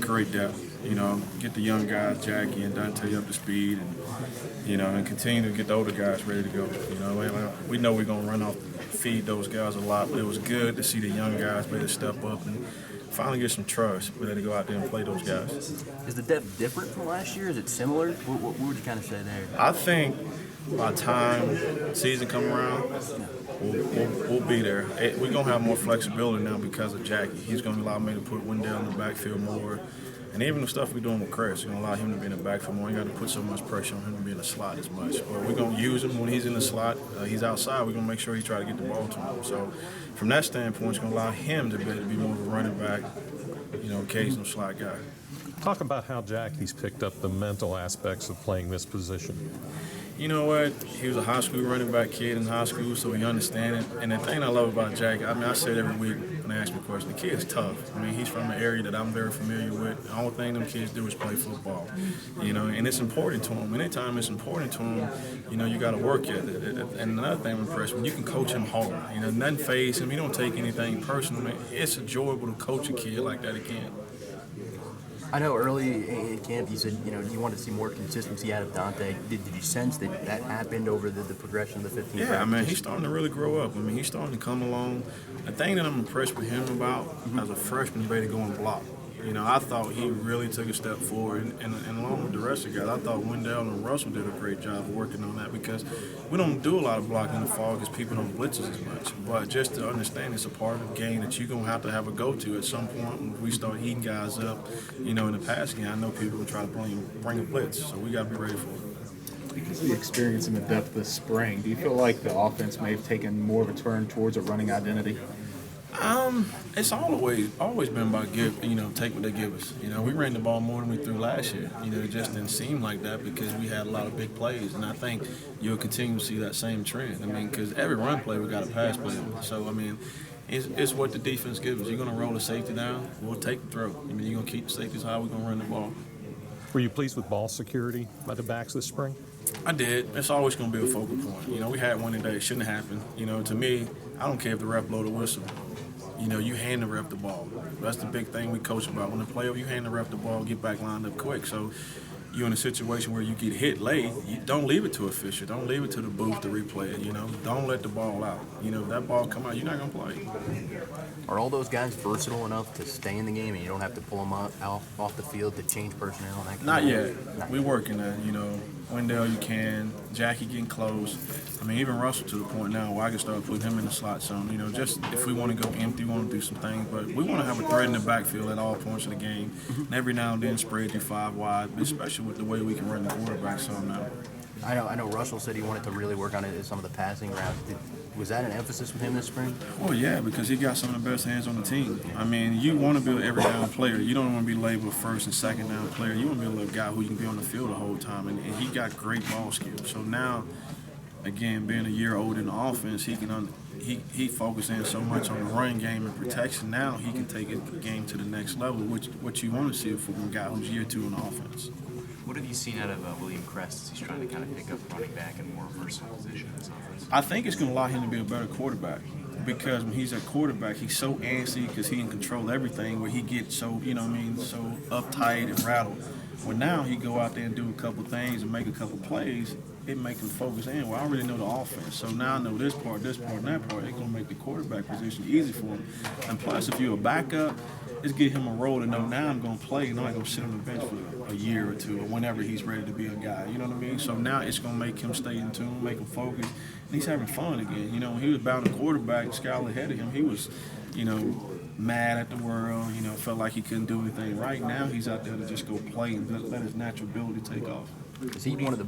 create depth. Get the young guys, Jackie and Dante, up to speed, and continue to get the older guys ready to go. We know we're gonna run off, feed those guys a lot, but it was good to see the young guys ready to step up and finally get some trust, ready to go out there and play those guys. Is the depth different from last year? Is it similar? What would you kind of say there? I think by the time season come around, we'll be there. We're going to have more flexibility now because of Jackie. He's going to allow me to put Wendell in the backfield more. And even the stuff we're doing with Chris, it's going to allow him to be in the backfield more. You got to put so much pressure on him to be in the slot as much. But we're going to use him when he's in the slot. He's outside. We're going to make sure he try to get the ball to him. So from that standpoint, it's going to allow him to be more of a running back, occasional slot guy. Talk about how Jackie's picked up the mental aspects of playing this position. You know what? He was a high school running back kid in high school, so he understands it. And the thing I love about Jackie, I say it every week when they ask me a question, the kid's tough. He's from an area that I'm very familiar with. The only thing them kids do is play football, and it's important to them. Anytime it's important to them, you got to work at it. And another thing I'm impressed with, you can coach him hard. Nothing phase him. He don't take anything personally. It's enjoyable to coach a kid like that again. I know early in camp you said you wanted to see more consistency out of Dante. Did you sense that happened over the progression of the 15 Yeah, practices? he's starting to really grow up. He's starting to come along. The thing that I'm impressed with him about, as a freshman, he's ready to go and block. I thought he really took a step forward, and along with the rest of the guys, I thought Wendell and Russell did a great job of working on that because we don't do a lot of blocking in the fall because people don't blitz us as much. But just to understand it's a part of the game that you're going to have a go-to at some point when we start heating guys up, in the passing game. I know people will try to bring a blitz, so we got to be ready for it. Because of the experience and the depth this spring, do you feel like the offense may have taken more of a turn towards a running identity? It's always been about take what they give us. We ran the ball more than we threw last year. It just didn't seem like that because we had a lot of big plays, and I think you'll continue to see that same trend. Because every run play we got a pass play on. So it's what the defense gives us. You're gonna roll the safety down, we'll take the throw. You're gonna keep the safeties high, we're gonna run the ball. Were you pleased with ball security by the backs this spring? I did. It's always going to be a focal point. We had one today. It shouldn't happen. To me, I don't care if the ref blow the whistle. You hand the ref the ball. That's the big thing we coach about. When the play over, you hand the ref the ball, get back lined up quick. So you're in a situation where you get hit late, you don't leave it to official. Don't leave it to the booth to replay it. Don't let the ball out. If that ball come out, you're not going to play. Are all those guys versatile enough to stay in the game and you don't have to pull them off the field to change personnel? And that Not yet. We're working that. Wendell, you can. Jackie getting close. Even Russell to the point now where I can start putting him in the slot zone. Just if we want to go empty, we want to do some things. But we want to have a threat in the backfield at all points of the game. And every now and then spread you 5 wide, especially with the way we can run the quarterback some now. I know Russell said he wanted to really work on some of the passing routes. Was that an emphasis with him this spring? Well, yeah, because he got some of the best hands on the team. You want to be an every down player. You don't want to be labeled first and second down player. You want to be a guy who can be on the field the whole time, and he got great ball skills. So now, again, being a year older in the offense, he focused in so much on the running game and protection. Now he can take his game to the next level, which what you want to see from a guy who's year 2 in the offense. What have you seen out of William Crest as he's trying to kind of pick up running back and more versatile position in this offense? I think it's going to allow him to be a better quarterback because when he's at quarterback, he's so antsy because he can control everything where he gets so, so uptight and rattled. Well, now he go out there and do a couple things and make a couple plays, it make him focus in. Well, I already know the offense, so now I know this part, and that part. It's going to make the quarterback position easy for him. And plus, if you're a backup, it's get him a role to know now I'm going to play and I'm not going to sit on the bench for a year or two or whenever he's ready to be a guy. You know what I mean? So now it's going to make him stay in tune, make him focus, and he's having fun again. When he was bound to quarterback, Skyler ahead of him, he was, mad at the world, felt like he couldn't do anything. Right now, he's out there to just go play and let his natural ability take off. Is he one of the